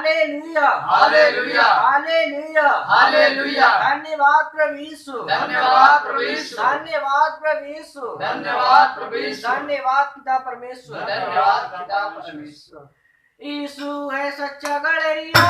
Hallelujah hallelujah hallelujah hallelujah. धन्यवाद प्रभु यीशु धन्यवाद प्रभु यीशु। धन्यवाद प्रभु यीशु धन्यवाद प्रभु यीशु। धन्यवाद पिता परमेश्वर धन्यवाद पिता परमेश्वर। यीशु है सच्चा गड़रिया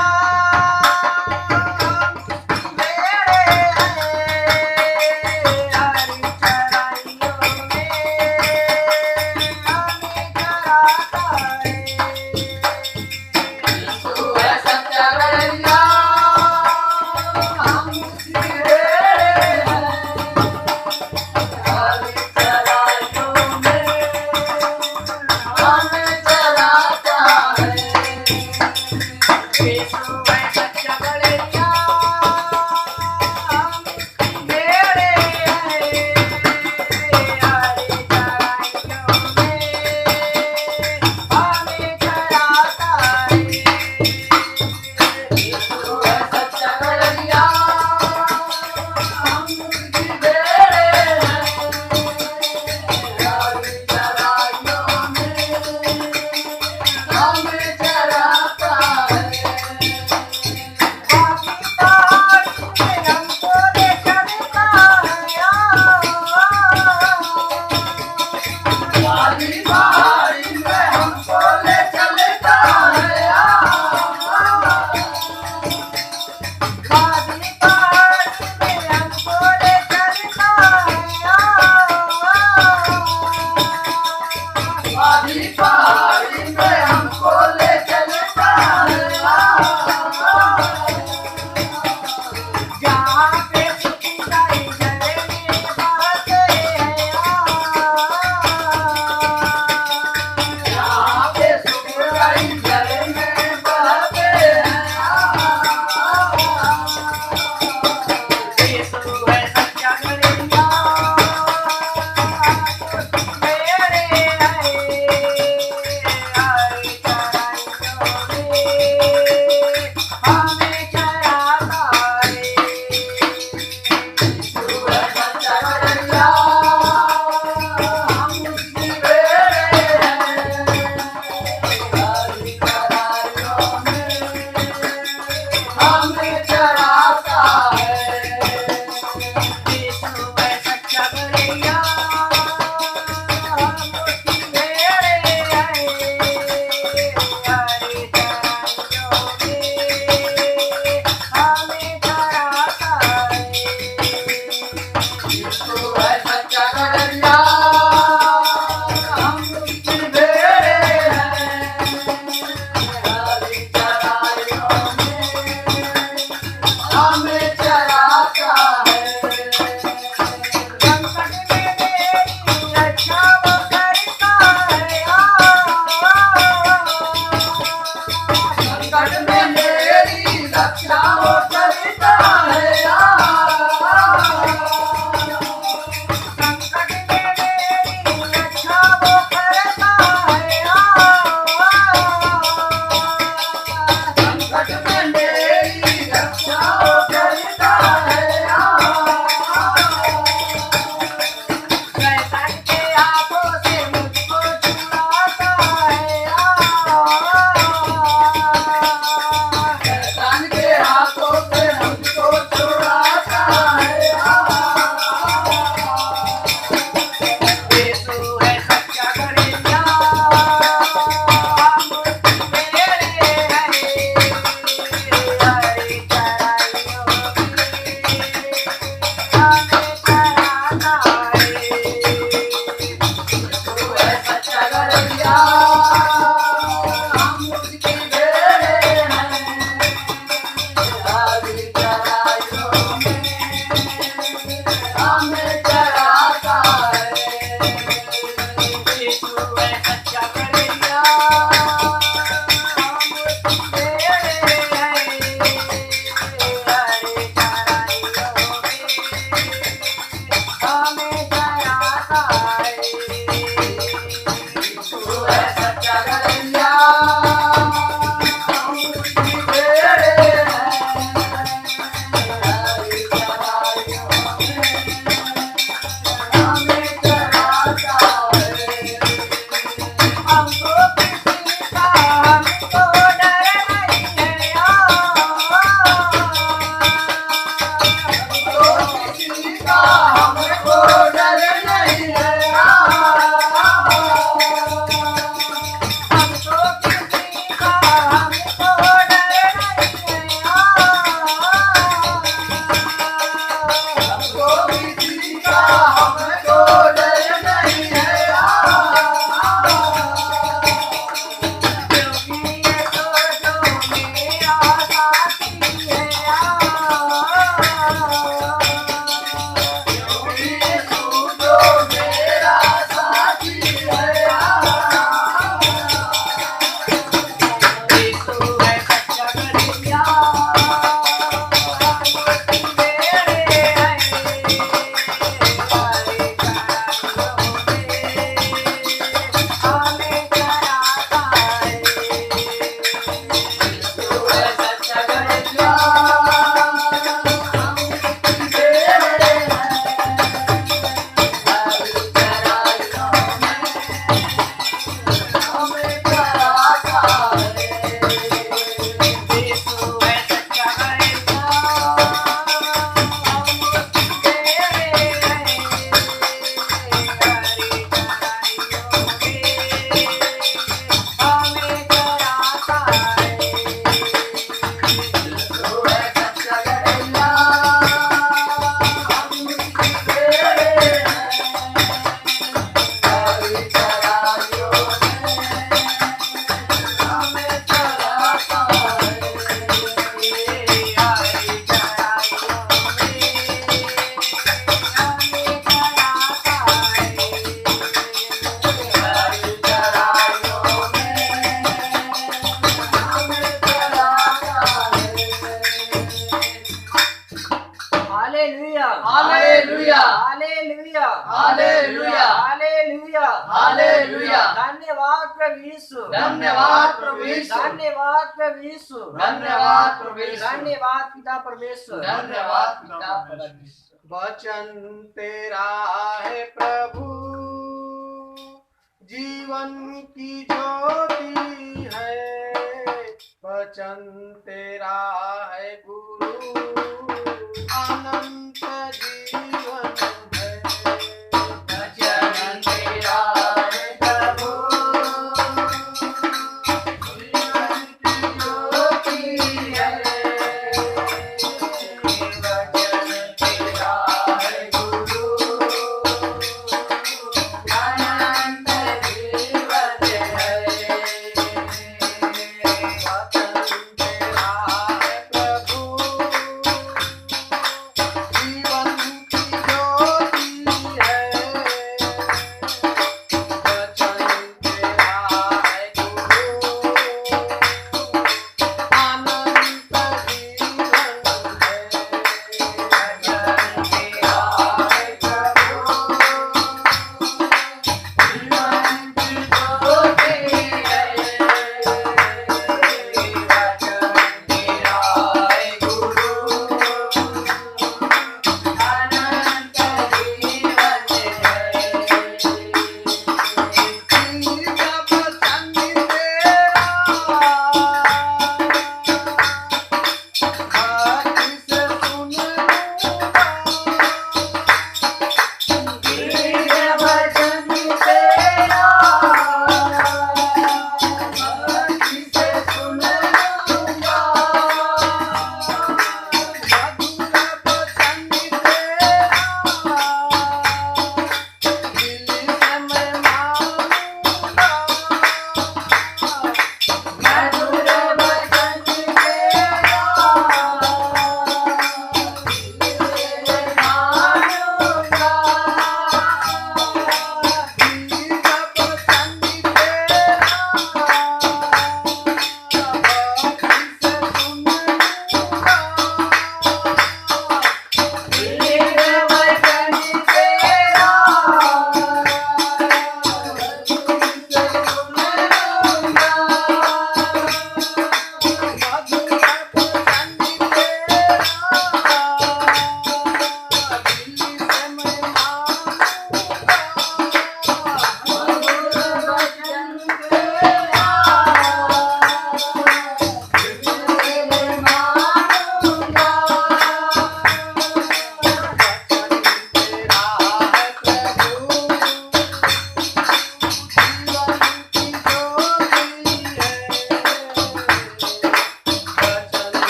तो किसी का हमको डर नहीं है। Hallelujah hallelujah hallelujah hallelujah hallelujah hallelujah. धन्यवाद प्रभु यीशु धन्यवाद प्रभु यीशु। धन्यवाद प्रभु यीशु धन्यवाद प्रभु यीशु। धन्यवाद पिता परमेश्वर धन्यवाद पिता परमेश्वर। वचन तेरा है प्रभु, जीवन की ज्योति है। वचन तेरा है गुरु, अनंत जीवन है। वचन तेरा है प्रभु, जीवन की ज्योति है। वचन तेरा है गुरु, अनंत जीवन है। वचन तेरा है प्रभु, जीवन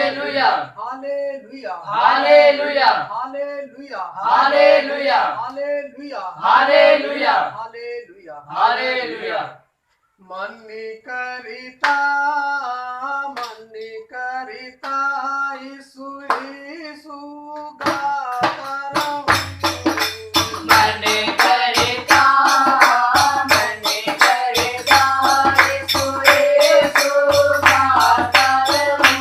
hallelujah hallelujah hallelujah hallelujah hallelujah hallelujah hallelujah hallelujah hallelujah मन्नी करिता यीशु यीशु गाता रहूं मन करता यीशु यीशु गाता रहूं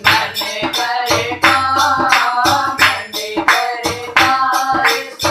मन करता Yeshu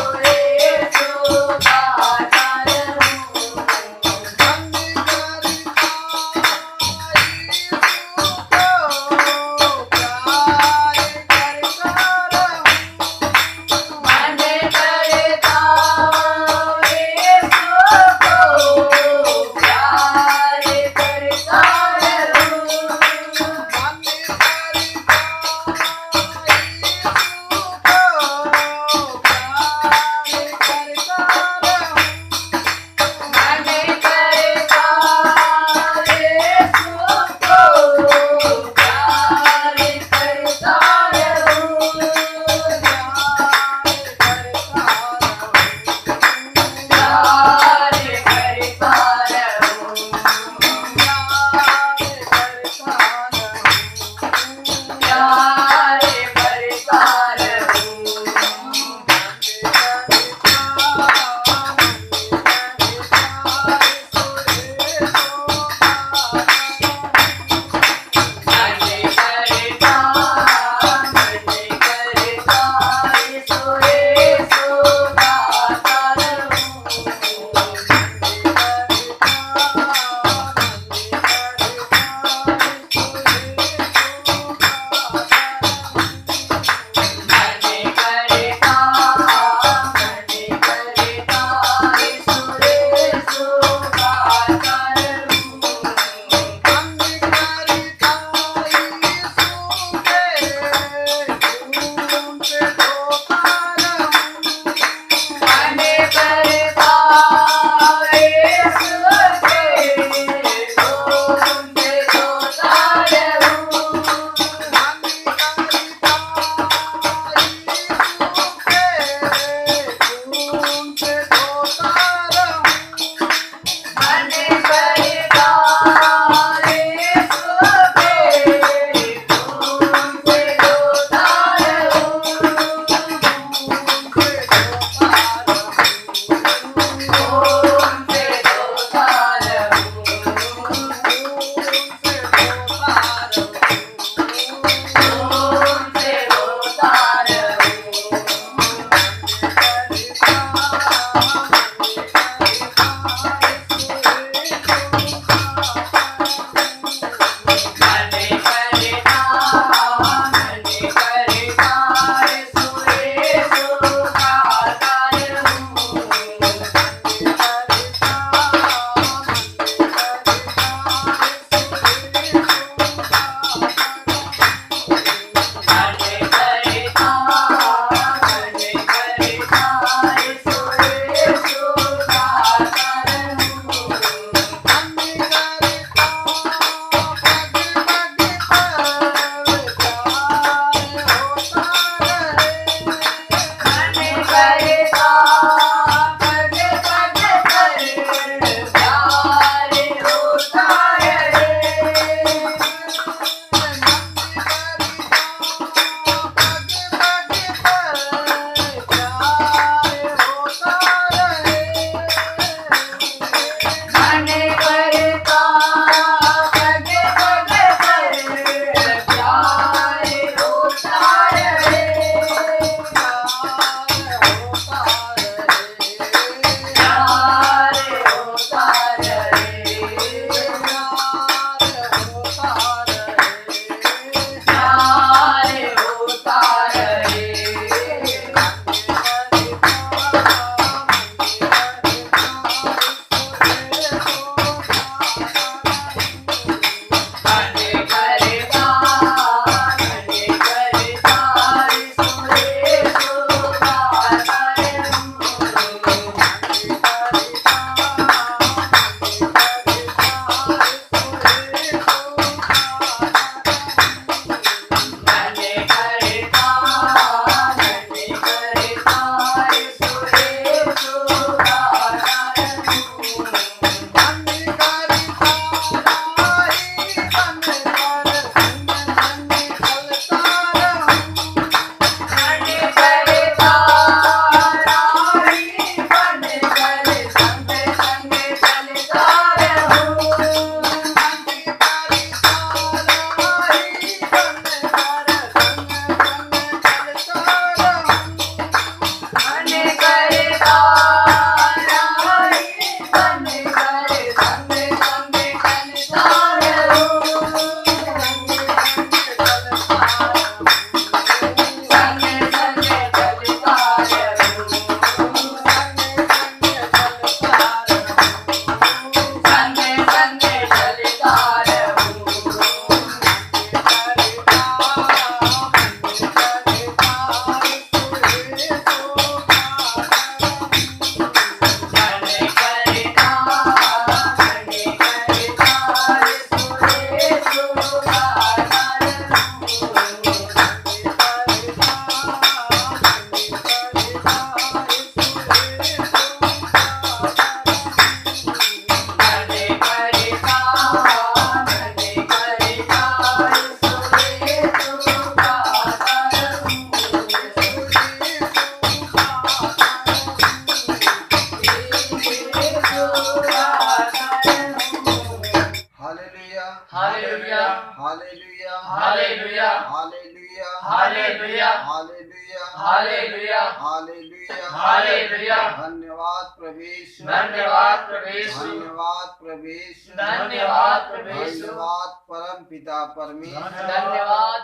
hallelujah hallelujah hallelujah hallelujah hallelujah hallelujah hallelujah hallelujah धन्यवाद प्रवेश धन्यवाद प्रवेश धन्यवाद प्रवेश धन्यवाद प्रवेश धन्यवाद परम पिता परमेश्वर धन्यवाद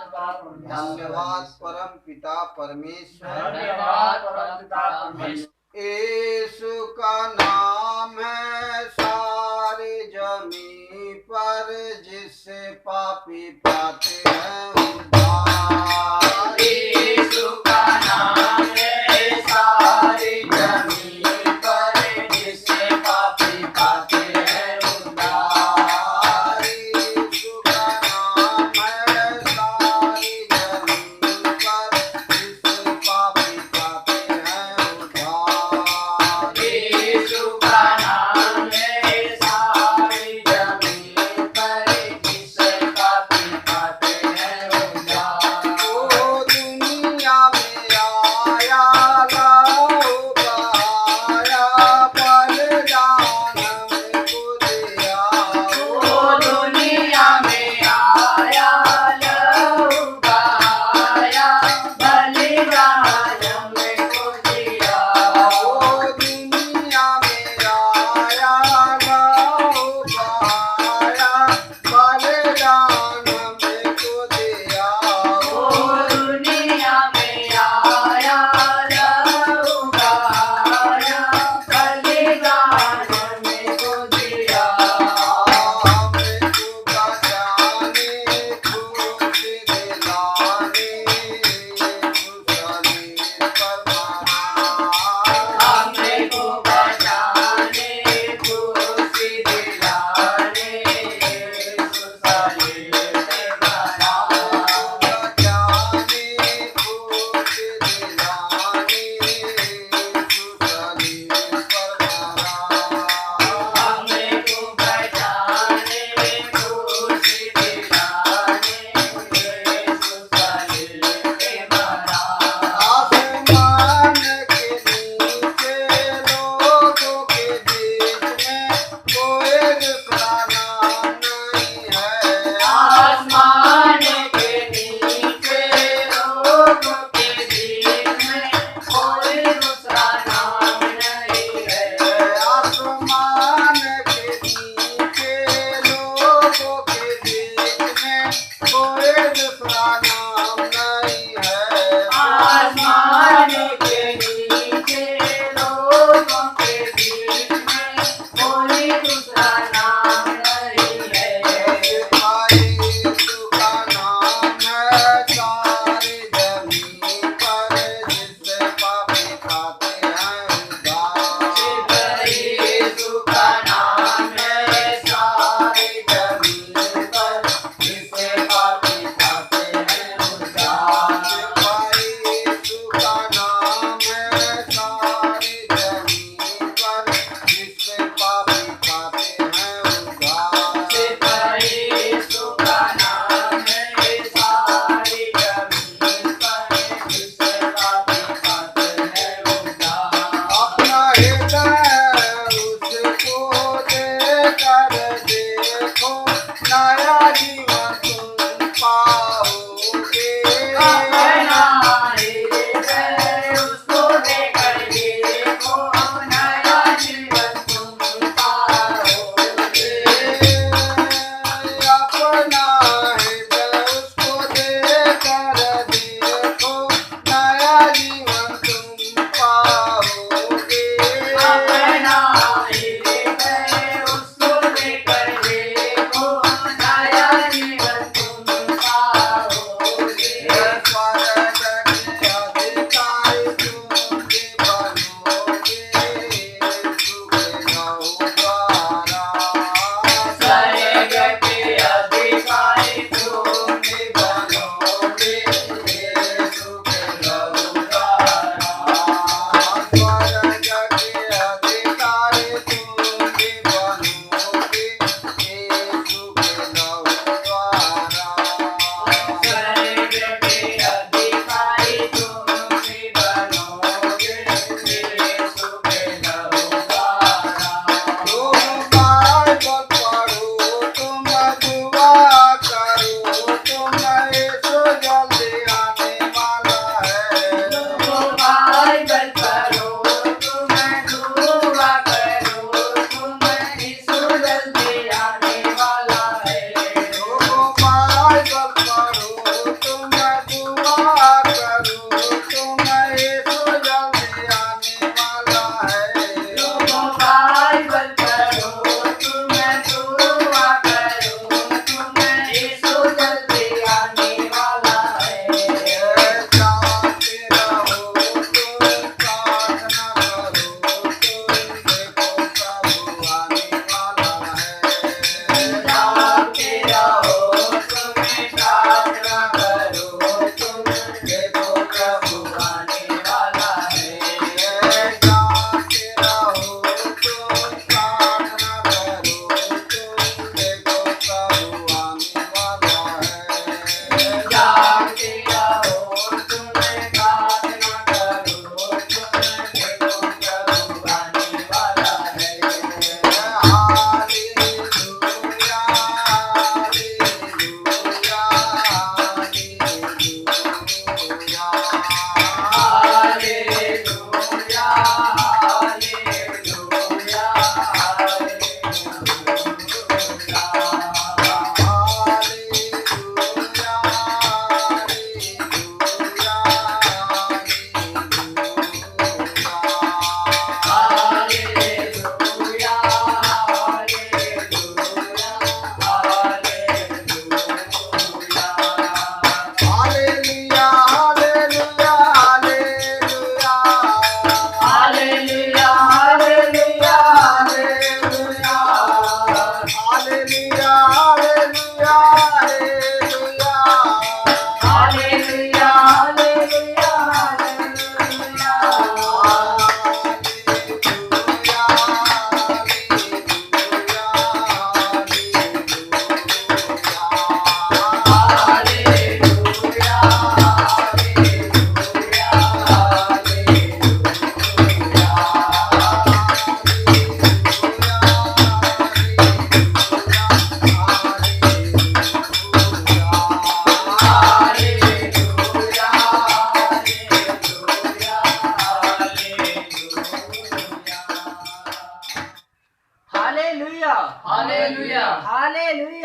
धन्यवाद परम पिता परमेश्वर धन्यवाद परमपिता परमेश्वर यीशु का नाम है सारी जमीन पर जिससे पापी पाते हैं उद्धार। यीशु का नाम है सारी जमीन पर जिससे पापी पाते हैं उद्धार। यीशु का नाम है सारी जमीन पर जिससे पापी पाते हैं उद्धार। यीशु का नाम है सारी जमीन पर जिससे पापी पाते हैं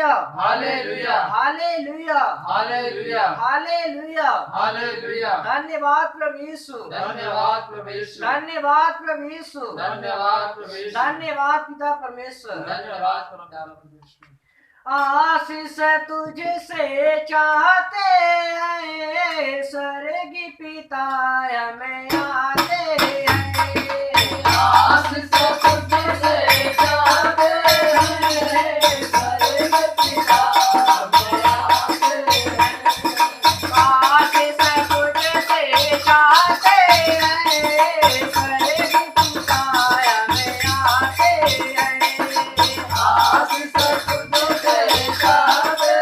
hallelujah hallelujah hallelujah hallelujah hallelujah. Hallelujah. धन्यवाद प्रभु यीशु, धन्यवाद प्रभु यीशु, धन्यवाद प्रभु यीशु, धन्यवाद प्रभु यीशु, धन्यवाद पिता परमेश्वर। धन्यवाद पिता परमेश्वर। आशीष तुझसे चाहते हैं स्वर्ग पिता हमें आते हैं। आशीष तुझसे चाहते हैं स्वर्ग पिता हमें आते हैं। आशीष तुझसे चाहते हैं स्वर्ग पिता हमें आते हैं। आशीष तुझसे चाहते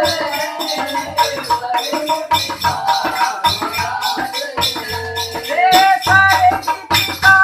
हैं स्वर्ग पिता हमें आते हैं। हे स्वर्ग पिता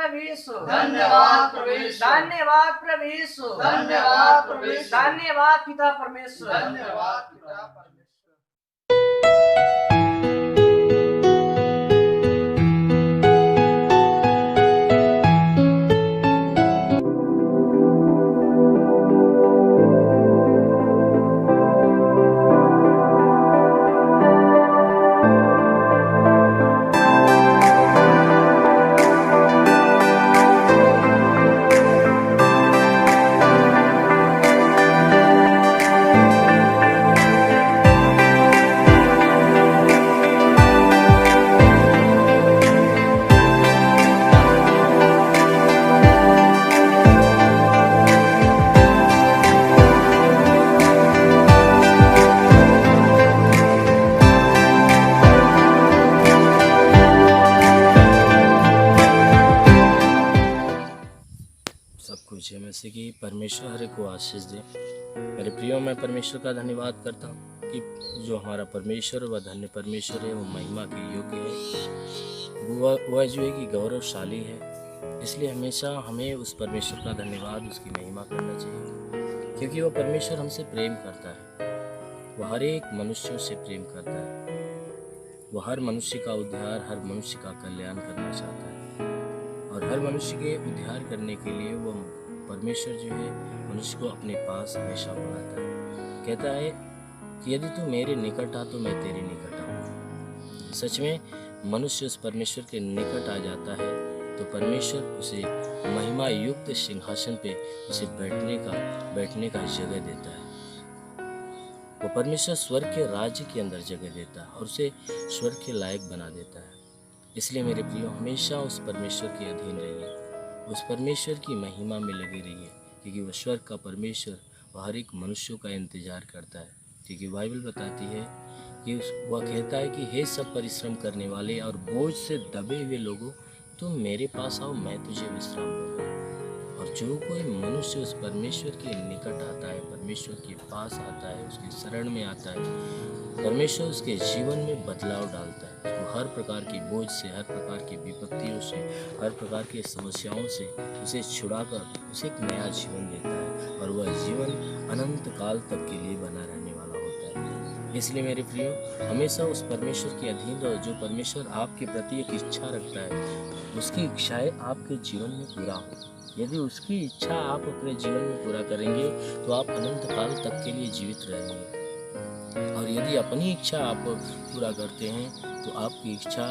प्रभु यीशु, धन्यवाद प्रभु यीशु, धन्यवाद प्रभु यीशु, धन्यवाद प्रभु यीशु, धन्यवाद पिता परमेश्वर। धन्यवाद पिता परमेश्वर। सब कुछ है में से कि परमेश्वर हर एक को आशीष दे। मेरे प्रियो, मैं परमेश्वर का धन्यवाद करता हूँ कि जो हमारा परमेश्वर वह धन्य परमेश्वर है, वो महिमा के योग्य है, वह जो है कि गौरवशाली है। इसलिए हमेशा हमें उस परमेश्वर का धन्यवाद, उसकी महिमा करना चाहिए, क्योंकि वह परमेश्वर हमसे प्रेम करता है। वह हर एक मनुष्यों से प्रेम करता है। वह हर मनुष्य का उद्धार, हर मनुष्य का कल्याण करना चाहता है, और हर मनुष्य के उद्धार करने के लिए वो परमेश्वर जो है मनुष्य को अपने पास हमेशा बुलाता है। कहता है कि यदि तू मेरे निकट आ तो मैं तेरे निकट आऊँ। सच में मनुष्य उस परमेश्वर के निकट आ जाता है तो परमेश्वर उसे महिमा युक्त सिंहासन पे उसे बैठने का जगह देता है। वो परमेश्वर स्वर्ग के राज्य के अंदर जगह देता है और उसे स्वर्ग के लायक बना देता है। इसलिए मेरे प्रियो, हमेशा उस परमेश्वर के अधीन रहिए, उस परमेश्वर की महिमा में लगे रहिए, क्योंकि वह स्वर्ग का परमेश्वर वह हर एक मनुष्यों का इंतजार करता है। क्योंकि बाइबल बताती है कि वह कहता है कि हे सब परिश्रम करने वाले और बोझ से दबे हुए लोगों, तुम मेरे पास आओ, मैं तुझे विश्राम दूंगा। और जो कोई मनुष्य उस परमेश्वर के निकट आता है, परमेश्वर के पास आता है, उसके शरण में आता है, परमेश्वर उसके जीवन में बदलाव डालता है। वो हर प्रकार की बोझ से, हर प्रकार की विपत्तियों से, हर प्रकार की समस्याओं से उसे छुड़ाकर उसे एक नया जीवन देता है, और वह जीवन अनंत काल तक के लिए बना रहने वाला होता है। इसलिए मेरे प्रियो, हमेशा उस परमेश्वर के अधीन रहो जो परमेश्वर आपके प्रति एक इच्छा रखता है, उसकी इच्छाएं आपके जीवन में पूरा हो। यदि उसकी इच्छा आप अपने जीवन में पूरा करेंगे तो आप अनंत काल तक के लिए जीवित रहेंगे, और यदि अपनी इच्छा आप पूरा करते हैं तो आपकी इच्छा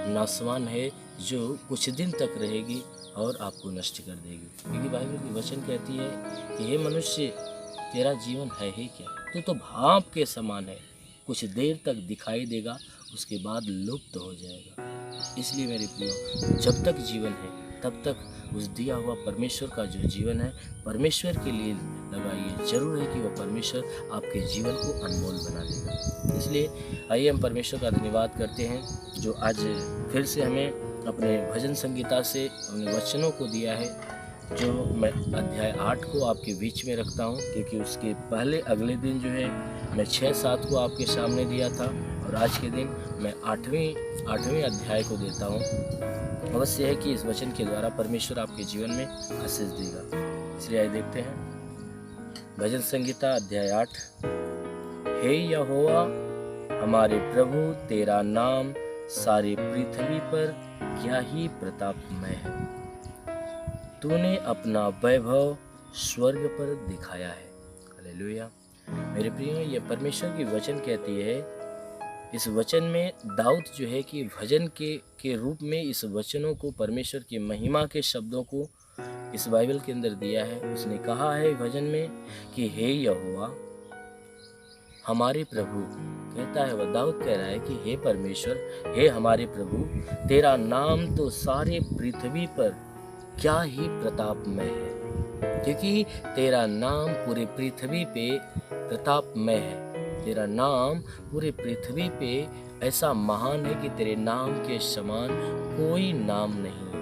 नासवान है, जो कुछ दिन तक रहेगी और आपको नष्ट कर देगी। क्योंकि बाइबल की वचन कहती है कि हे मनुष्य, तेरा जीवन है ही क्या? तो भाप के समान है, कुछ देर तक दिखाई देगा, उसके बाद लुप्त हो जाएगा। इसलिए मेरे प्रियो, जब तक जीवन है तब तक उस दिया हुआ परमेश्वर का जो जीवन है, परमेश्वर के लिए लगाइए। जरूर है कि वह परमेश्वर आपके जीवन को अनमोल बना देगा। इसलिए आइए हम परमेश्वर का धन्यवाद करते हैं, जो आज फिर से हमें अपने भजन संगीता से अपने वचनों को दिया है, जो मैं अध्याय 8 को आपके बीच में रखता हूं, क्योंकि उसके पहले अगले दिन जो है मैं 6-7 को आपके सामने दिया था, और आज के दिन मैं 8वें अध्याय को देता हूं। अवश्य है कि इस वचन के द्वारा परमेश्वर आपके जीवन में आशीष देगा। इसलिए आइए देखते हैं भजन संगीता अध्याय 8। हे यहोवा हमारे प्रभु, तेरा नाम सारी पृथ्वी पर क्या ही प्रतापमय है। तूने अपना वैभव स्वर्ग पर दिखाया है। हालेलुया। मेरे प्रियो, ये परमेश्वर की वचन कहती है, इस वचन में दाऊद जो है कि भजन के रूप में इस वचनों को, परमेश्वर की महिमा के शब्दों को इस बाइबल के अंदर दिया है। उसने कहा है भजन में कि हे यहोवा हमारे प्रभु, कहता है वह दाऊद कह रहा है कि हे परमेश्वर, हे हमारे प्रभु, तेरा नाम तो सारे पृथ्वी पर क्या ही प्रतापमय है। क्योंकि तेरा नाम पूरे पृथ्वी पे प्रतापमय है। तेरा नाम पूरे पृथ्वी पे ऐसा महान है कि तेरे नाम के समान कोई नाम नहीं है,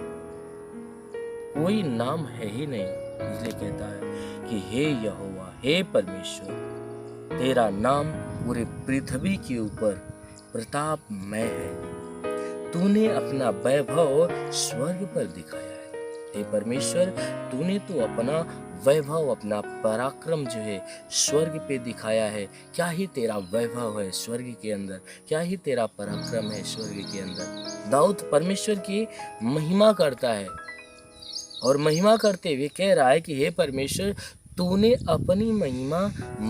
कोई नाम है ही नहीं। इसलिए कहता है कि हे यहोवा, हे परमेश्वर, तेरा नाम पूरे पृथ्वी के ऊपर प्रतापमय है। तूने अपना वैभव स्वर्ग पर दिखाया है। हे परमेश्वर, तूने तो अपना वैभव, अपना पराक्रम जो है स्वर्ग पे दिखाया है। क्या ही तेरा वैभव है स्वर्ग के अंदर, क्या ही तेरा पराक्रम है स्वर्ग के अंदर। दाऊद परमेश्वर की महिमा करता है और महिमा करते हुए कह रहा है कि हे परमेश्वर, तूने अपनी महिमा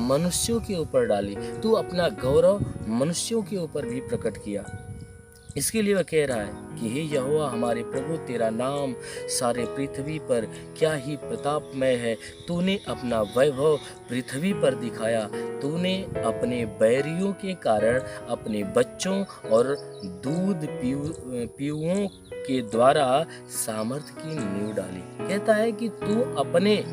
मनुष्यों के ऊपर डाली, तू अपना गौरव मनुष्यों के ऊपर भी प्रकट किया। इसके लिए वह कह रहा है कि हे यहोवा हमारे प्रभु, तेरा नाम सारे पृथ्वी पर क्या ही प्रतापमय है। तूने अपना वैभव पृथ्वी पर दिखाया। तूने अपने बैरियों के कारण अपने बच्चों और दूध पीउओं के द्वारा सामर्थ्य की नींव डाली। कहता है कि तू अपने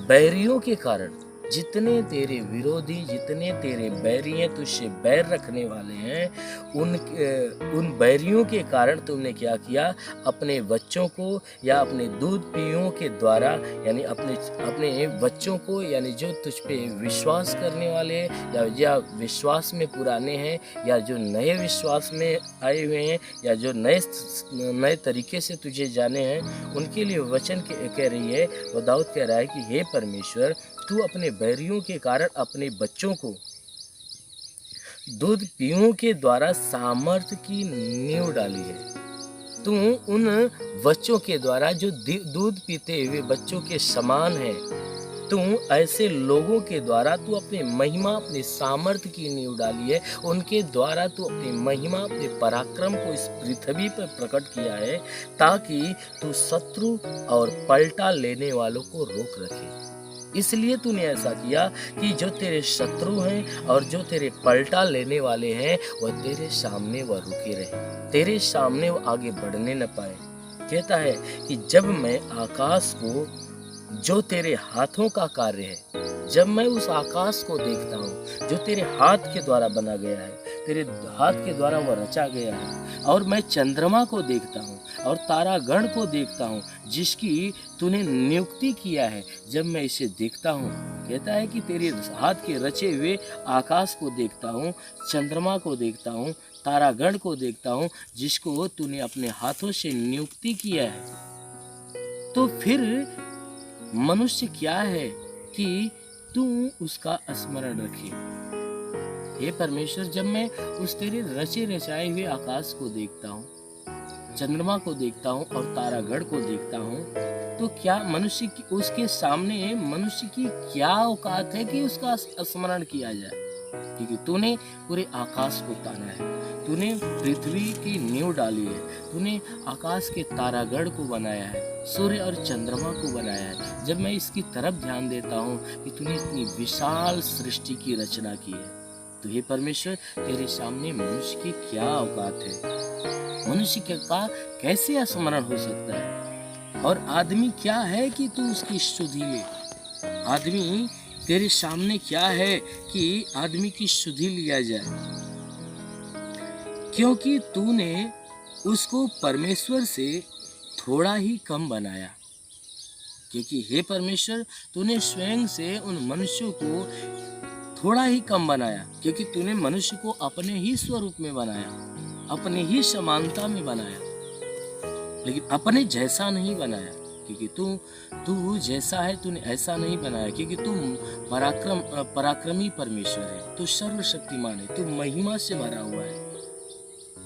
बैरियों के कारण, जितने तेरे विरोधी, जितने तेरे बैरी हैं, तुझसे बैर रखने वाले हैं, उन बैरियों के कारण तुमने क्या किया, अपने बच्चों को या अपने दूध पीओं के द्वारा, यानी अपने बच्चों को, यानी जो तुझ पे विश्वास करने वाले हैं या विश्वास में पुराने हैं या जो नए विश्वास में आए हुए हैं या जो नए तरीके से तुझे जाने हैं, उनके लिए वचन कह रही है, वो दाऊद कह रहा है कि हे परमेश्वर, तू अपने बैरियों के कारण अपने बच्चों को दूध पीओं के द्वारा सामर्थ्य की नींव डाली है। तू उन बच्चों के द्वारा जो दूध पीते हुए बच्चों के समान है, तू ऐसे लोगों के द्वारा तू अपनी महिमा, अपने सामर्थ्य की नींव डाली है। उनके द्वारा तू अपनी महिमा, अपने पराक्रम को इस पृथ्वी पर प्रकट किया है, ताकि तू शत्रु और पलटा लेने वालों को रोक रखे। इसलिए तूने ऐसा किया कि जो तेरे शत्रु हैं और जो तेरे पलटा लेने वाले हैं, वह तेरे सामने वह रुके रहे, तेरे सामने वो आगे बढ़ने न पाए। कहता है कि जब मैं आकाश को, जो तेरे हाथों का कार्य है, जब मैं उस आकाश को देखता हूँ जो तेरे हाथ के द्वारा बना गया है, तेरे हाथ के द्वारा वह रचा गया है, और मैं चंद्रमा को देखता हूँ और तारागण को देखता हूँ जिसकी तूने नियुक्ति किया है, जब मैं इसे देखता हूँ, कहता है कि तेरे हाथ के रचे हुए आकाश को देखता हूँ, चंद्रमा को देखता हूँ, तारागण को देखता हूँ, जिसको तूने अपने हाथों से नियुक्ति किया है, तो फिर मनुष्य क्या है कि तू उसका स्मरण रखे। हे परमेश्वर, जब मैं उस तेरे रचे रचाए हुए आकाश को देखता हूँ, चंद्रमा को देखता हूँ और तारागण को देखता हूँ, तो क्या मनुष्य की, उसके सामने मनुष्य की क्या औकात है कि उसका स्मरण किया जाए, क्योंकि तूने पूरे आकाश को ताना है, तूने पृथ्वी की नींव डाली है, तूने आकाश के तारागण को बनाया है, सूर्य और चंद्रमा को बनाया है। जब मैं इसकी तरफ ध्यान देता हूँ कि तूने इतनी विशाल सृष्टि की रचना की है, तो हे परमेश्वर, तेरे सामने मनुष्य की क्या औकात है, मनुष्य का कैसे स्मरण हो सकता है, और आदमी क्या है कि तू उसकी सुधि ले। आदमी तेरे सामने क्या है कि आदमी की सुधि लिया जाए, क्योंकि तूने उसको परमेश्वर से थोड़ा ही कम बनाया। क्योंकि हे परमेश्वर, तूने स्वयं से उन मनुष्यों को थोड़ा ही कम बनाया, क्योंकि तूने मनुष्य को अपने ही स्वरूप में बनाया, अपने ही समानता में बनाया, लेकिन अपने जैसा नहीं बनाया, क्योंकि तू जैसा है तूने ऐसा नहीं बनाया, क्योंकि तू पराक्रमी परमेश्वर है, तू सर्वशक्तिमान है, तू महिमा से भरा हुआ है।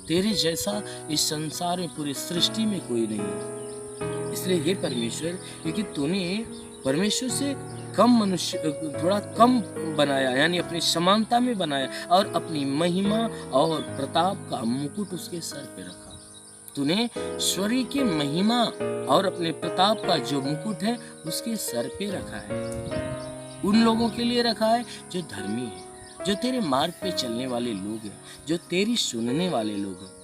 तेरे जैसा इस संसार में, पूरी सृष्टि में कोई नहीं है। इसलिए हे परमेश्वर, क्योंकि तूने परमेश्वर से कम मनुष्य, थोड़ा कम बनाया, यानी अपनी समानता में बनाया, और अपनी महिमा और प्रताप का मुकुट उसके सर पे रखा। तूने स्वर्ग की महिमा और अपने प्रताप का जो मुकुट है उसके सर पे रखा है। उन लोगों के लिए रखा है जो धर्मी है, जो तेरे मार्ग पे चलने वाले लोग हैं, जो तेरी सुनने वाले लोग हैं,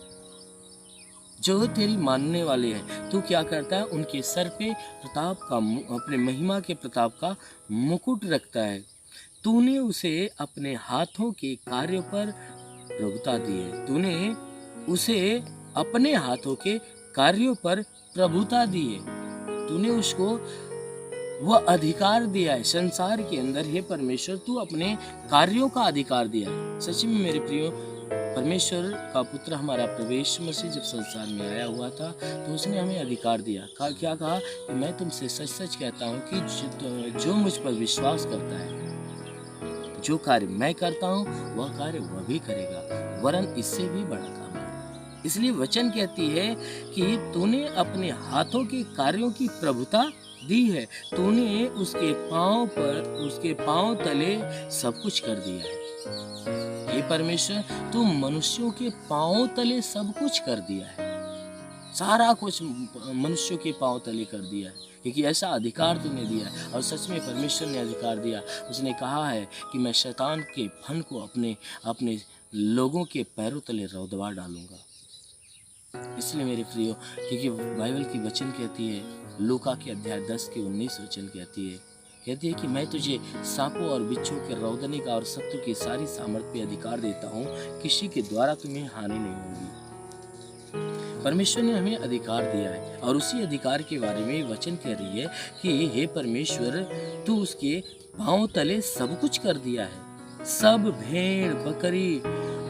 जो तेरी मानने वाले हैं। तू क्या करता है, उनके सर पे प्रताप का, अपने महिमा के प्रताप का मुकुट रखता है। तूने उसे अपने हाथों के कार्यों पर प्रभुता दी है, तूने उसे अपने हाथों के कार्यों पर प्रभुता दी है, तूने उसको वह अधिकार दिया है संसार के अंदर। हे परमेश्वर, तू अपने कार्यों का अधिकार दिया है। सच में मेरे प्रियो, परमेश्वर का पुत्र हमारा प्रभु यीशु मसीह जब संसार में आया हुआ था तो उसने हमें अधिकार दिया। क्या कहा कि मैं तुमसे सच सच कहता हूँ कि जो मुझ पर विश्वास करता है, जो कार्य मैं करता हूँ वह कार्य वह भी करेगा, वरन इससे भी बड़ा काम करेगा। इसलिए वचन कहती है कि तूने अपने हाथों के कार्यों की प्रभुता दी है, तूने उसके पांव तले सब कुछ कर दिया है। हे परमेश्वर, तू मनुष्यों के पांव तले सब कुछ कर दिया है, सारा कुछ मनुष्यों के पांव तले कर दिया है, क्योंकि ऐसा अधिकार तूने दिया है। और सच में परमेश्वर ने अधिकार दिया। उसने कहा है कि मैं शैतान के फन को अपने लोगों के पैरों तले रौंदवा डालूंगा। इसलिए मेरे प्रियो, क्योंकि बाइबल की वचन कहती है, लूका के अध्याय 10 के 19 वचन कहती है कि मैं तुझे सांपों और बिच्छों के रौंदने का और शत्रु की सारी सामर्थ पे अधिकार देता हूँ, किसी के द्वारा तुम्हें हानि नहीं होगी। परमेश्वर ने हमें अधिकार दिया है और उसी अधिकार के बारे में वचन कह रही है कि हे परमेश्वर, तू उसके पांव तले सब कुछ कर दिया है। सब भेड़ बकरी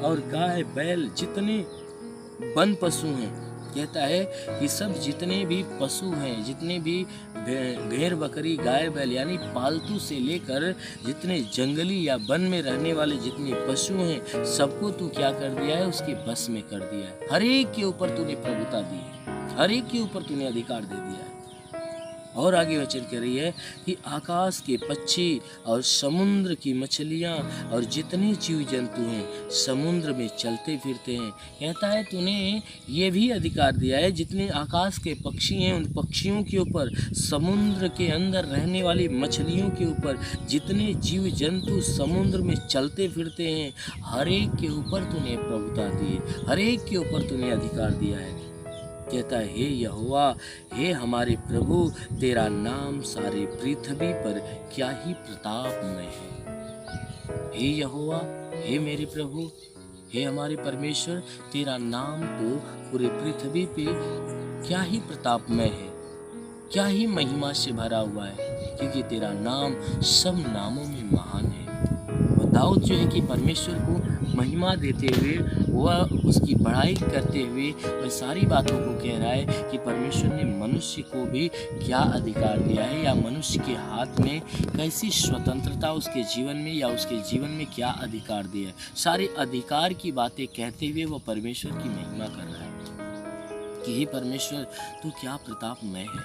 और गाय बैल जितने वन पशु हैं, कहता है कि सब जितने भी पशु हैं, जितने भी भेड़ बकरी गाय बैल यानी पालतू से लेकर जितने जंगली या वन में रहने वाले जितने पशु हैं, सबको तू क्या कर दिया है, उसके बस में कर दिया है। हर एक के ऊपर तूने प्रभुता दी है, हर एक के ऊपर तूने अधिकार दे दिया है। और आगे वचन कह रही है कि आकाश के पक्षी और समुद्र की मछलियाँ और जितने जीव जंतु हैं समुद्र में चलते फिरते हैं, कहता है तूने ये भी अधिकार दिया है, जितने आकाश के पक्षी हैं उन पक्षियों के ऊपर, समुद्र के अंदर रहने वाली मछलियों के ऊपर, जितने जीव जंतु समुद्र में चलते फिरते हैं, हर एक के ऊपर तूने प्रभुता दी है, हर एक के ऊपर तूने अधिकार दिया है। कहता है, हे यहोवा, हे हमारे प्रभु, तेरा नाम सारे पृथ्वी पर क्या ही प्रतापमय है। हे यहोवा, हे मेरे प्रभु, हे हमारे परमेश्वर, तेरा नाम तो पूरे पृथ्वी पे क्या ही प्रतापमय है, क्या ही महिमा से भरा हुआ है, क्योंकि तेरा नाम सब नामों में महान है। दाऊद जो है कि परमेश्वर को महिमा देते हुए, वह उसकी बड़ाई करते हुए वह सारी बातों को कह रहा है कि परमेश्वर ने मनुष्य को भी क्या अधिकार दिया है, या मनुष्य के हाथ में कैसी स्वतंत्रता उसके जीवन में, या उसके जीवन में क्या अधिकार दिया है। सारे अधिकार की बातें कहते हुए वह परमेश्वर की महिमा कर रहा है कि हे परमेश्वर, तू क्या प्रतापमय है।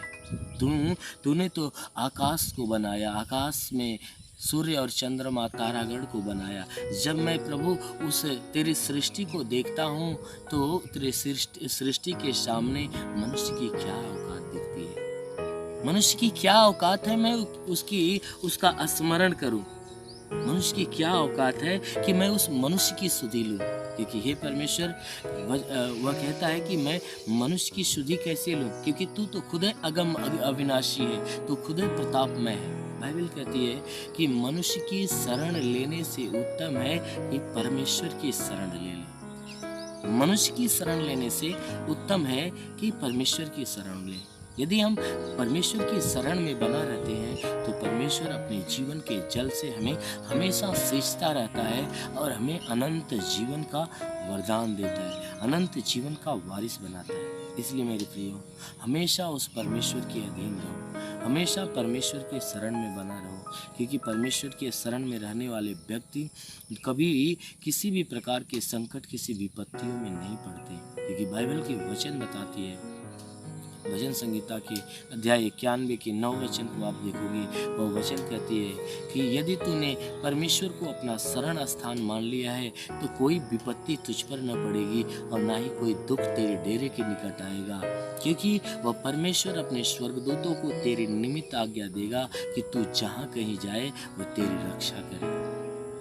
तूने तो आकाश को बनाया, आकाश में सूर्य और चंद्रमा तारागण को बनाया। जब मैं प्रभु उस तेरी सृष्टि को देखता हूँ तो तेरी सृष्टि के सामने मनुष्य की क्या औकात दिखती है, मनुष्य की क्या औकात है मैं उसका स्मरण करूँ। मनुष्य की क्या औकात है कि मैं उस मनुष्य की सुधि लूँ, क्योंकि हे परमेश्वर, वह कहता है कि मैं मनुष्य की सुधि कैसे लूँ, क्योंकि तू तो खुद अगम अविनाशी है, तू खुद प्रतापमय है। बाइबल कहती है कि मनुष्य की शरण लेने से उत्तम है कि परमेश्वर की शरण ले ले। मनुष्य की शरण लेने से उत्तम है कि परमेश्वर की शरण ले। यदि हम परमेश्वर की शरण में बना रहते हैं तो परमेश्वर अपने जीवन के जल से हमें हमेशा सींचता रहता है और हमें अनंत जीवन का वरदान देता है, अनंत जीवन का वारिस बनाता है। इसलिए मेरे प्रियो, हमेशा उस परमेश्वर के अधीन रहो, हमेशा परमेश्वर के शरण में बना रहो, क्योंकि परमेश्वर के शरण में रहने वाले व्यक्ति कभी किसी भी प्रकार के संकट, किसी विपत्तियों में नहीं पड़ते, क्योंकि बाइबल की वचन बताती है, भजन संगीता के अध्याय 91 के 9 वचन को आप देखोगे, वह वचन कहती है कि यदि तूने परमेश्वर को अपना शरण स्थान मान लिया है तो कोई विपत्ति तुझ पर न पड़ेगी और ना ही कोई दुख तेरे डेरे के निकट आएगा, क्योंकि वह परमेश्वर अपने स्वर्गदूतों को तेरे निमित्त आज्ञा देगा कि तू जहाँ कहीं जाए वह तेरी रक्षा करे।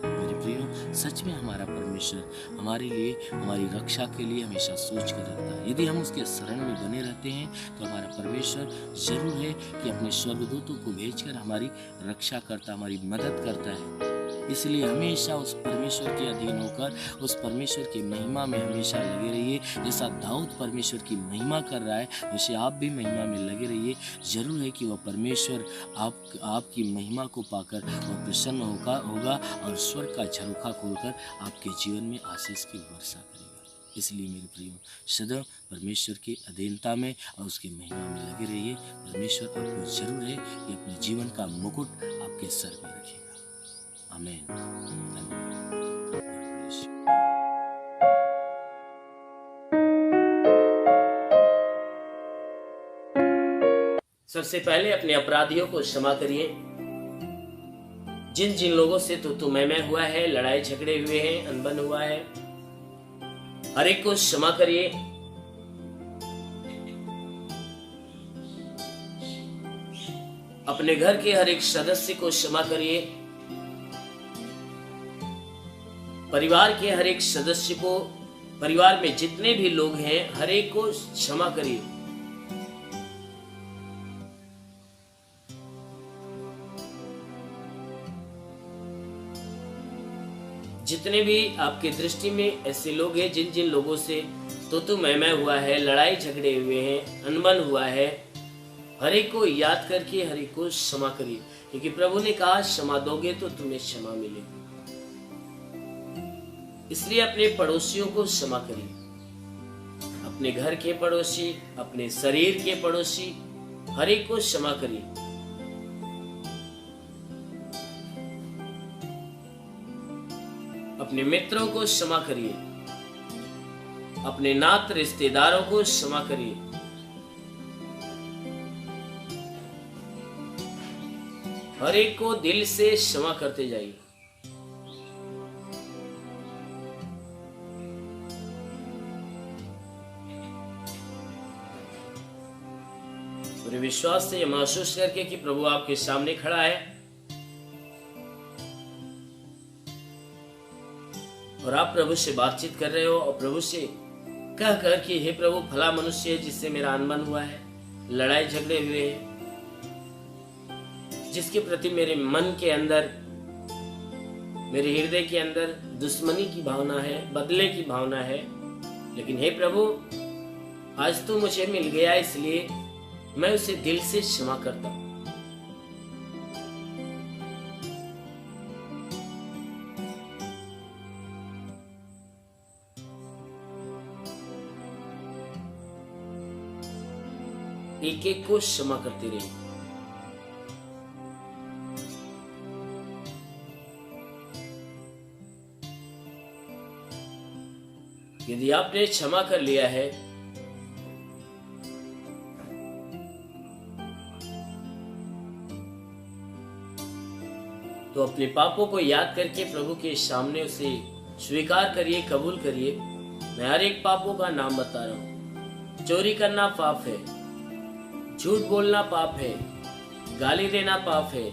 मेरे प्रियो, सच में हमारा परमेश्वर हमारे लिए, हमारी रक्षा के लिए हमेशा सोच कर रखता है। यदि हम उसके शरण में बने रहते हैं तो हमारा परमेश्वर जरूर है कि अपने स्वर्गदूतों को भेजकर हमारी रक्षा करता, हमारी मदद करता है। इसलिए हमेशा उस परमेश्वर के अधीन होकर उस परमेश्वर की महिमा में हमेशा लगे रहिए। जैसा दाऊद परमेश्वर की महिमा कर रहा है, वैसे आप भी महिमा में लगे रहिए। जरूर है कि वह परमेश्वर आपकी महिमा को पाकर वह प्रसन्न होगा और स्वर्ग का झरोखा खोलकर आपके जीवन में आशीष की वर्षा करेगा। इसलिए मेरे प्रियो, सदैव परमेश्वर की अधीनता में और उसकी महिमा में लगे रहिए। परमेश्वर आपको जरूर है कि अपने जीवन का मुकुट आपके सर में रखेगा। आमीन। धन्यवाद। सबसे पहले अपने अपराधियों को क्षमा करिए। जिन जिन लोगों से तो मैं हुआ है, लड़ाई झगड़े हुए हैं, अनबन हुआ है, हर एक को क्षमा करिए। अपने घर के हर एक सदस्य को क्षमा करिए। परिवार के हर एक सदस्य को, परिवार में जितने भी लोग हैं, हर एक को क्षमा करिए। जितने भी आपके दृष्टि में ऐसे लोग हैं, जिन जिन लोगों से तो मैं हुआ है, लड़ाई झगड़े हुए हैं, अनबन हुआ है, हर एक को याद करके हर एक को क्षमा करिए, क्योंकि प्रभु ने कहा क्षमा दोगे तो तुम्हें क्षमा मिलेगी। इसलिए अपने पड़ोसियों को क्षमा करिए। अपने घर के पड़ोसी, अपने शरीर के पड़ोसी, हर एक को क्षमा करिए। अपने मित्रों को क्षमा करिए। अपने नात रिश्तेदारों को क्षमा करिए। हर एक को दिल से क्षमा करते जाइए। पूरे विश्वास से यह महसूस करके कि प्रभु आपके सामने खड़ा है और आप प्रभु से बातचीत कर रहे हो और प्रभु से कह कर कि हे प्रभु, फला मनुष्य है जिससे मेरा अनबन हुआ है, लड़ाई झगड़े हुए हैं, जिसके प्रति मेरे मन के अंदर, मेरे हृदय के अंदर दुश्मनी की भावना है, बदले की भावना है, लेकिन हे प्रभु, आज तो मुझे मिल गया, इसलिए मैं उसे दिल से क्षमा करता हूं। एक एक को क्षमा करते रहिए। यदि आपने क्षमा कर लिया है तो अपने पापों को याद करके प्रभु के सामने उसे स्वीकार करिए, कबूल करिए। मैं हर एक पापों का नाम बता रहा हूं। चोरी करना पाप है, झूठ बोलना पाप है, गाली देना पाप है,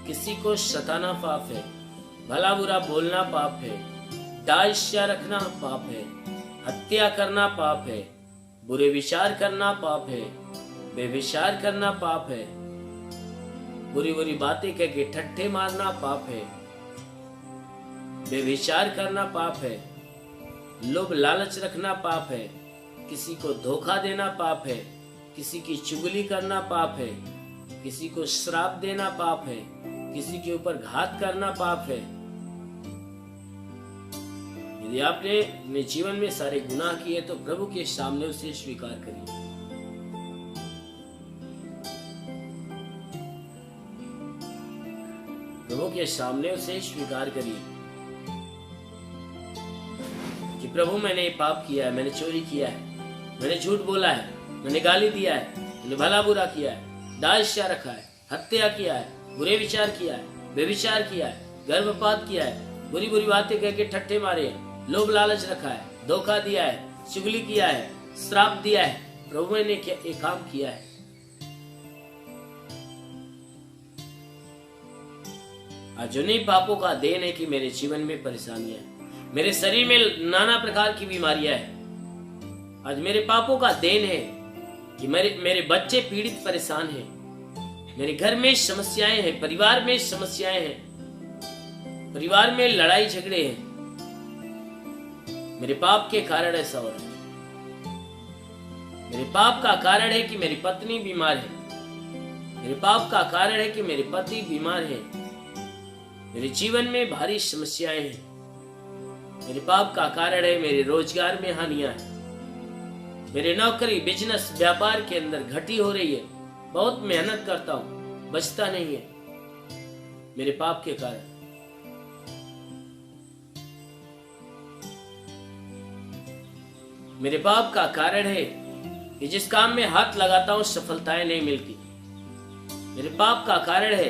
किसी को सताना पाप है, भला बुरा बोलना पाप है, दास्या रखना पाप है, हत्या करना पाप है, बुरे विचार करना पाप है, बेविचार करना पाप है, बुरी बुरी बातें कह के ठट्ठे मारना पाप है, बेविचार करना पाप है, लोभ लालच रखना पाप है, किसी को धोखा देना पाप है, किसी की चुगली करना पाप है, किसी को श्राप देना पाप है, किसी के ऊपर घात करना पाप है। यदि आपने अपने जीवन में सारे गुनाह किए तो प्रभु के सामने उसे स्वीकार करिए। प्रभु के सामने उसे स्वीकार करिए कि प्रभु, मैंने ये पाप किया है, मैंने चोरी किया है, मैंने झूठ बोला है, मैंने गाली दिया है, मैंने भला बुरा किया है, दास्या रखा है, हत्या किया है, बुरे विचार किया है, बेविचार किया है, गर्भपात किया है, बुरी बुरी बातें कह के ठट्ठे मारे हैं, लोभ लालच रखा है, धोखा दिया है, चुगली किया है, श्राप दिया है। प्रभु, मैंने एक काम किया है। आज उन्हीं पापों का देन है कि मेरे जीवन में परेशानियां हैं, मेरे शरीर में नाना प्रकार की बीमारियां हैं। आज मेरे पापों का देन है कि मेरे बच्चे पीड़ित परेशान हैं, मेरे घर में समस्याएं हैं, परिवार में समस्याएं हैं। परिवार में लड़ाई झगड़े हैं, मेरे पाप के कारण ऐसा हो रहा है। मेरे पाप का कारण है कि मेरी पत्नी बीमार है, मेरे पाप का कारण है कि मेरे पति बीमार है, मेरे जीवन में भारी समस्याएं हैं, मेरे पाप का कारण है मेरे रोजगार में हानियां हैं, मेरे नौकरी बिजनेस व्यापार के अंदर घटी हो रही है, बहुत मेहनत करता हूं बचता नहीं है, मेरे पाप के कारण। मेरे पाप का कारण है कि जिस काम में हाथ लगाता हूं सफलताएं नहीं मिलती। मेरे पाप का कारण है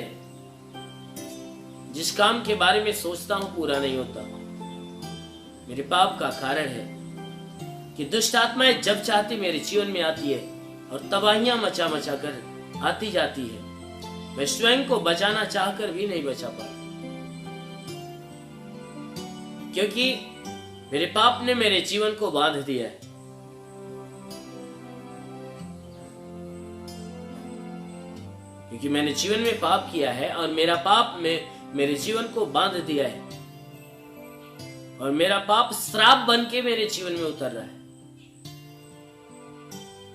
जिस काम के बारे में सोचता हूं पूरा नहीं होता। मेरे पाप का कारण है कि दुष्ट आत्माएं जब चाहती मेरे जीवन में आती है और तबाहियां मचा मचा कर आती जाती है। मैं स्वयं को बचाना चाहकर भी नहीं बचा पाता, क्योंकि मेरे पाप ने मेरे जीवन को बांध दिया है। क्योंकि मैंने जीवन में पाप किया है और मेरा पाप में मेरे जीवन को बांध दिया है, और मेरा पाप श्राप बन के मेरे जीवन में उतर रहा है।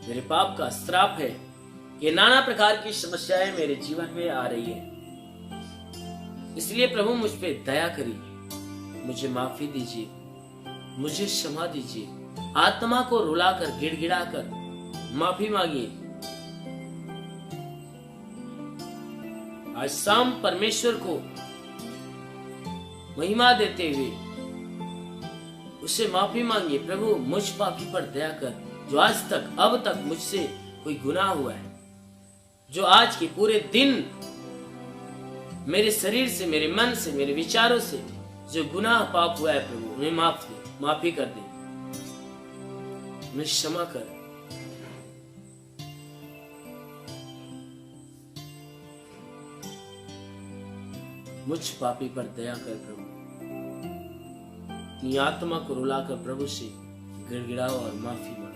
मेरे पाप का श्राप है कि नाना प्रकार की समस्याएं मेरे जीवन में आ रही है। इसलिए प्रभु मुझ पे दया करिए, मुझे माफी दीजिए, मुझे क्षमा दीजिए। आत्मा को रुलाकर गिड़गिड़ाकर माफी मांगिए। आज शाम परमेश्वर को महिमा देते हुए उससे माफी मांगिए। प्रभु मुझ पापी पर दया कर, जो आज तक अब तक मुझसे कोई गुनाह हुआ है, जो आज के पूरे दिन मेरे शरीर से, मेरे मन से, मेरे विचारों से जो गुनाह पाप हुआ है, प्रभु उन्हें माफी कर दे, उन्हें क्षमा कर। मुझ पापी पर दया कर प्रभु। अपनी आत्मा को रुलाकर प्रभु से गिड़गिड़ाओ और माफी मांगो।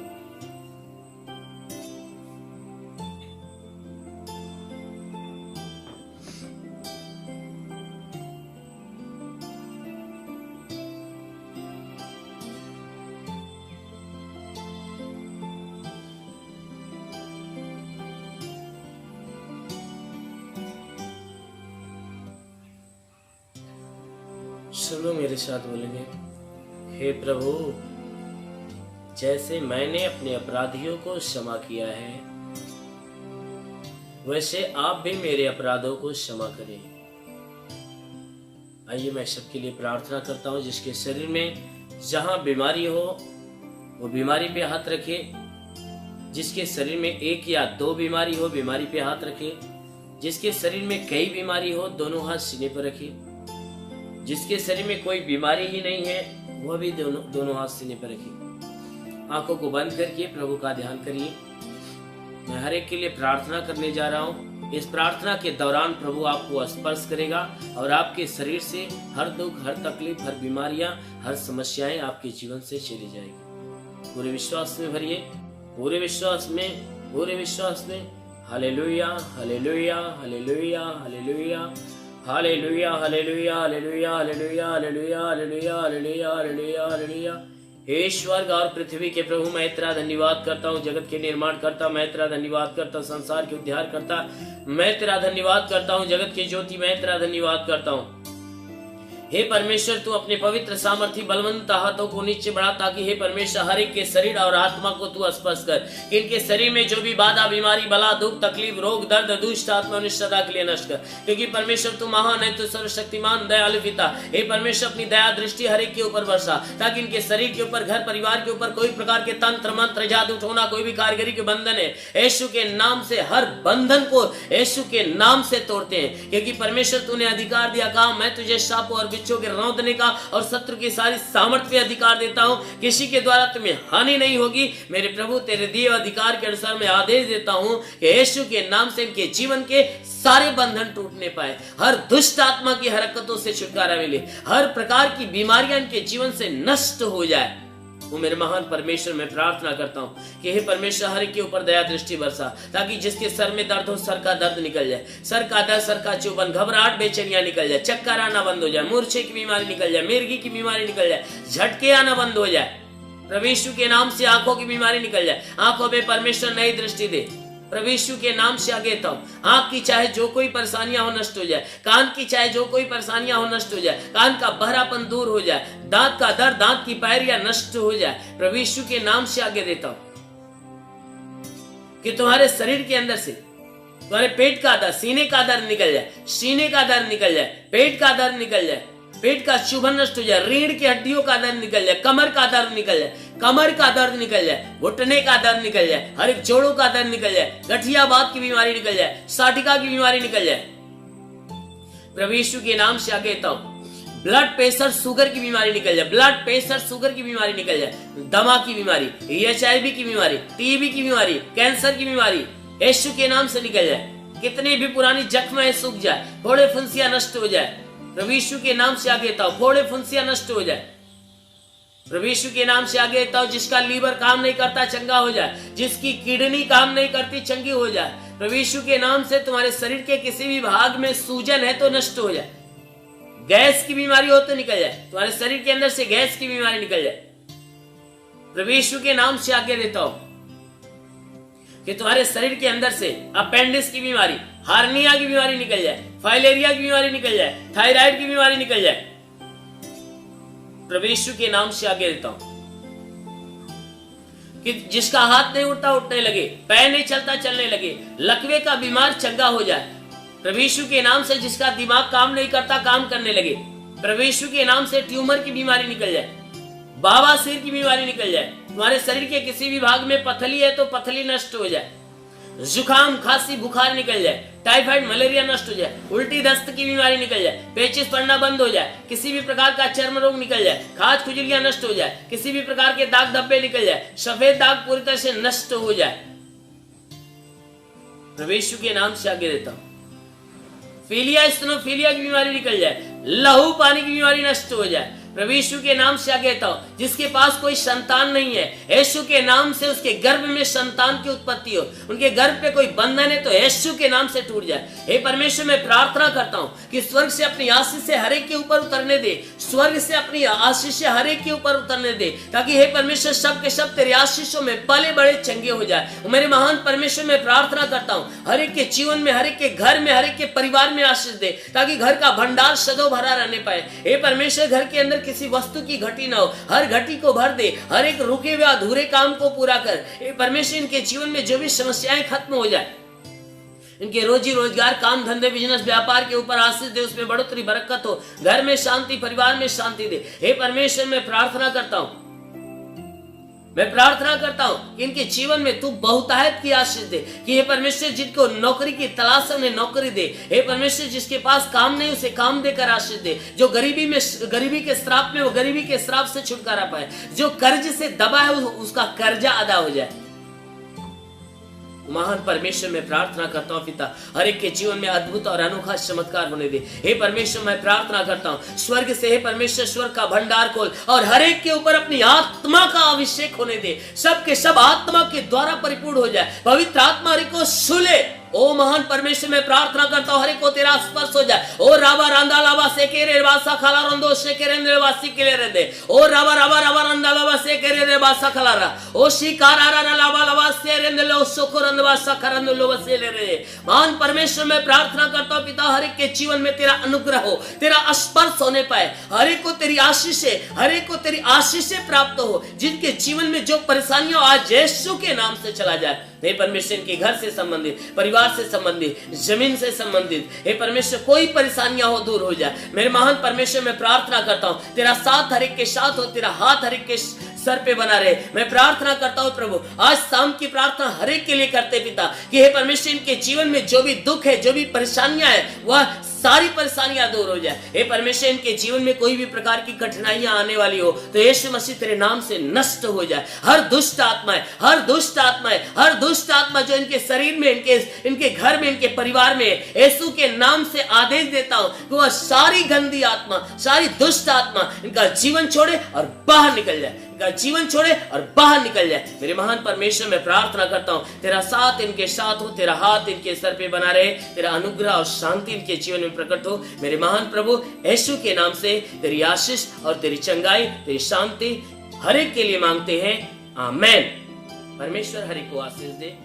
सुनो मेरे साथ बोलेंगे, हे प्रभु, जैसे मैंने अपने अपराधियों को क्षमा किया है, वैसे आप भी मेरे अपराधों को क्षमा करें। आइए मैं सबके लिए प्रार्थना करता हूँ। जिसके शरीर में जहां बीमारी हो वो बीमारी पे हाथ रखे। जिसके शरीर में एक या दो बीमारी हो, बीमारी पे हाथ रखे। जिसके शरीर में कई बीमारी हो, दोनों हाथ सीने पर रखे। जिसके शरीर में कोई बीमारी ही नहीं है, वह भी दोनों हाथ सीने पर रखिए। आंखों को बंद करके प्रभु का ध्यान करिए। मैं हर एक के लिए प्रार्थना करने जा रहा हूँ। इस प्रार्थना के दौरान प्रभु आपको स्पर्श करेगा और आपके शरीर से हर दुख, हर तकलीफ, हर बीमारियां, हर समस्याएं आपके जीवन से चली जाएगी। पूरे विश्वास में भरिए, पूरे विश्वास में, पूरे विश्वास में। Hallelujah, hallelujah, hallelujah, hallelujah, hallelujah, hallelujah, hallelujah, hallelujah, hallelujah, hallelujah, hallelujah, hallelujah, hallelujah. हे स्वर्ग और पृथ्वी के प्रभु, मैं तेरा धन्यवाद करता हूँ। जगत के निर्माण करता, मैं तेरा धन्यवाद करता। संसार के उद्धार करता, मैं तेरा धन्यवाद करता हूँ। जगत की ज्योति, मैं तेरा धन्यवाद करता हूँ। हे परमेश्वर, तू अपने पवित्र सामर्थी बलवंत हाथों को नीचे बढ़ा, ताकि हे परमेश्वर हर एक के शरीर और आत्मा को तू स्पर्श कर। कि इनके शरीर में जो भी बाधा, बीमारी, बला, दुख, तकलीफ, रोग, दर्द, दुष्ट आत्मा सदा के लिए नष्ट कर। क्योंकि परमेश्वर तू महान है, तू सर्वशक्तिमान दयालु पिता। हे परमेश्वर, अपनी दया दृष्टि हर एक के ऊपर बरसा, ताकि इनके शरीर के ऊपर, घर परिवार के ऊपर कोई प्रकार के तंत्र मंत्र, जादू टोना, कोई भी कारीगरी के बंधन है, यीशु के नाम से हर बंधन को यीशु के नाम से तोड़ते हैं। क्योंकि परमेश्वर तूने अधिकार दिया, कहा मैं तुझे सांपों और बिच्छू के रौंदने का और शत्रु की सारी सामर्थ्य पे अधिकार देता हूं। किसी के द्वारा तुम्हें हानि नहीं होगी। मेरे प्रभु, तेरे दिए अधिकार के अनुसार मैं आदेश देता हूं कि यीशु के नाम से इनके जीवन के सारे बंधन टूटने पाए, हर दुष्ट आत्मा की हरकतों से छुटकारा मिले, हर प्रकार की बीमारियां इनके जीवन से नष्ट हो जाए। वो मेरे महान परमेश्वर मैं प्रार्थना करता हूँ कि हे परमेश्वर हर एक के ऊपर दया दृष्टि बरसा, ताकि जिसके सर में दर्द हो सर का दर्द निकल जाए, सर का दर्द, सर का चुभन, घबराहट, बेचैनियां निकल जाए, चक्कर आना बंद हो जाए, मूर्छे की बीमारी निकल जाए, मिर्गी की बीमारी निकल जाए, झटके आना बंद हो जाए। प्रभु यीशु के नाम से आंखों की बीमारी निकल जाए, आंखों में परमेश्वर नई दृष्टि दे। प्रभु यीशु के नाम से आगे था, आंख की चाहे जो कोई परेशानियां हो नष्ट हो जाए, कान की चाहे जो कोई परेशानियां हो नष्ट हो जाए, कान का बहरापन दूर हो जाए, दांत का दर्द, दांत की पैरियां नष्ट हो जाए। प्रभु यीशु के नाम से आगे देता हूं कि तुम्हारे शरीर के अंदर से तुम्हारे पेट का दर्द, सीने का दर्द निकल जाए, सीने का दर्द निकल जाए, पेट का दर्द निकल जाए, पेट का चुभन नष्ट हो जाए, रीढ़ की हड्डियों का दर्द निकल जाए, कमर का दर्द निकल जाए, कमर का दर्द निकल जाए, घुटने का दर्द निकल जाए, हर एक जोड़ों का दर्द निकल जाए, गठियावात की बीमारी निकल जाए, साटिका की बीमारी निकल जाए। प्रभु यीशु के नाम से आगे कहता हूं ब्लड प्रेशर, शुगर की बीमारी निकल जाए, ब्लड प्रेशर, शुगर की बीमारी निकल जाए, दमा की बीमारी, HIV की बीमारी, TB की बीमारी, कैंसर की बीमारी यीशु के नाम से निकल जाए। कितनी भी पुरानी जख्म है सूख जाए, फोड़े फुंसियां नष्ट हो जाए। प्रभु यीशु के नाम से आगे कहता हूं फोड़े फुंसियां नष्ट हो जाए। प्रभु यीशु के नाम से आगे कहता हूं जिसका लीवर काम नहीं करता चंगा हो जाए, जिसकी किडनी काम नहीं करती चंगी हो जाए। प्रभु यीशु के नाम से तुम्हारे शरीर के किसी भी भाग में सूजन है तो नष्ट हो जाए, गैस की बीमारी हो तो निकल जाए, तुम्हारे शरीर के अंदर से गैस की बीमारी निकल जाए। प्रभु यीशु के नाम से आगे देता हूं कि तुम्हारे शरीर के अंदर से अपेंडिक्स की बीमारी, हार्निया की बीमारी निकल जाए, फाइलेरिया की बीमारी निकल जाए, थायराइड की बीमारी निकल जाए। प्रभु यीशु के नाम से आगे देता हूं कि जिसका हाथ नहीं उठता उठने लगे, पैर नहीं चलता चलने लगे, लकवे का बीमार चंगा हो जाए। प्रभु यीशु के नाम से जिसका दिमाग काम नहीं करता काम करने लगे, प्रभु यीशु के नाम से ट्यूमर की बीमारी निकल जाए, बवासीर की बीमारी निकल जाए। तुम्हारे शरीर के किसी भी भाग में पथली है तो पथली नष्ट हो जाए, जुकाम, खांसी, बुखार निकल जाए, टाइफाइड, मलेरिया नष्ट हो जाए, उल्टी दस्त की बीमारी निकल जाए, पेचिश पड़ना बंद हो जाए, किसी भी प्रकार का चर्म रोग निकल जाए, खाज खुजलियां नष्ट हो जाए, किसी भी प्रकार के दाग धब्बे निकल जाए, सफेद दाग पूरी तरह से नष्ट हो जाए। प्रभु यीशु के नाम से आगे देता हूं फीलिया, स्टेनोफीलिया की बीमारी निकल जाए, लहू पानी की बीमारी नष्ट हो जाए। प्रभु यीशु के नाम से आगे कहता हूं जिसके पास कोई संतान नहीं है, यीशु के नाम से उसके गर्भ में संतान की उत्पत्ति हो, उनके गर्भ पे कोई बंधन है तो यीशु के नाम से टूट जाए। हे परमेश्वर मैं प्रार्थना करता हूं कि स्वर्ग से अपनी आशीष से हर एक के ऊपर उतरने दे, स्वर्ग से अपनी आशीष से हर एक के ऊपर उतरने दे, ताकि हे परमेश्वर सब के सब तेरे आशीषों में पले बड़े चंगे हो जाए। मेरे महान परमेश्वर मैं प्रार्थना करता हूं हर एक के जीवन में, हर एक के घर में, हर एक के परिवार में आशीष दे, ताकि घर का भंडार सदैव भरा रहने पाए। हे परमेश्वर घर के अंदर किसी वस्तु की घटी ना हो, हर घटी को भर दे, हर एक रुके हुए अधूरे काम को पूरा कर। हे परमेश्वर इनके जीवन में जो भी समस्याएं खत्म हो जाए, इनके रोजी रोजगार, काम धंधे, बिजनेस, व्यापार के ऊपर आशीष दे, उसमें बढ़ोतरी बरकत हो, घर में शांति, परिवार में शांति दे। हे परमेश्वर मैं प्रार्थना करता हूं, मैं प्रार्थना करता हूं कि इनके जीवन में तू बहुतायत की आशीष दे, कि हे परमेश्वर जिनको नौकरी की तलाश है उन्हें नौकरी दे। हे परमेश्वर जिसके पास काम नहीं उसे काम देकर आशीष दे, जो गरीबी के श्राप में वो गरीबी के श्राप से छुटकारा पाए, जो कर्ज से दबा है उसका कर्जा अदा हो जाए। महान परमेश्वर मैं प्रार्थना करता हूं पिता हर एक के जीवन में अद्भुत और अनोखा चमत्कार होने दे। हे परमेश्वर मैं प्रार्थना करता हूं स्वर्ग से, हे परमेश्वर स्वर्ग का भंडार खोल और हर एक के ऊपर अपनी आत्मा का अभिषेक होने दे, सब के सब आत्मा के द्वारा परिपूर्ण हो जाए, पवित्र आत्मा हर एक को सुले। ओ महान परमेश्वर मैं प्रार्थना करता हूं हर एक को तेरा स्पर्श हो जाए। ओ राबा रांदा लाबा सेकेरे वासा खाला रंदो सेकेरे वासी के ले दे। ओ राबा राबा राबा रांदा लाबा सेकेरे वासा खाला ओ शिकारा रा लाबा लाबा से रेंदलो सोकोरंद वासा करंदलो वसे ले रे। महान परमेश्वर मैं प्रार्थना करता हूं पिता हर एक के जीवन में तेरा अनुग्रह हो, तेरा स्पर्श होने पाए, हर एक को तेरी आशीषें, हर एक को तेरी आशीषें प्राप्त हो, जिनके जीवन में जो परेशानियां आज यीशु के नाम से चला जाए। हे परमेश्वर इनके घर से संबंधित, परिवार से संबंधित, जमीन से संबंधित, हे परमेश्वर कोई परेशानियां हो दूर हो जाए। मेरे महान परमेश्वर मैं प्रार्थना करता हूं तेरा साथ हर एक के साथ हो, तेरा हाथ हर एक के सर पे बना रहे। मैं प्रार्थना करता हूं प्रभु आज शाम की प्रार्थना हर एक के लिए करते पिता कि हे परमेश्वर इनके जीवन में जो भी दुख है, जो भी परेशानियां है, वह सारी परेशानियां दूर हो जाए। हे परमेश्वर इनके जीवन में कोई भी प्रकार की कठिनाइयां आने वाली हो तो यीशु मसीह तेरे नाम से नष्ट हो जाए। हर दुष्ट आत्माएं, हर दुष्ट आत्माएं, हर दुष्ट आत्मा जो इनके शरीर में, इनके घर में, इनके परिवार में, यीशु के नाम से आदेश देता हूं कि वह सारी गंदी आत्मा, सारी दुष्ट आत्मा इनका जीवन छोड़े और बाहर निकल जाए। का जीवन छोड़े और बाहर निकल जाए। मेरे महान परमेश्वर, मैं प्रार्थना करता हूँ तेरा साथ इनके साथ हो, तेरा हाथ इनके सर पे बना रहे, तेरा अनुग्रह और शांति इनके जीवन में प्रकट हो। मेरे महान प्रभु यीशु के नाम से तेरी आशीष और तेरी चंगाई, तेरी शांति हर एक के लिए मांगते हैं, आमेन। परमेश्वर हर एक को आशीष दे।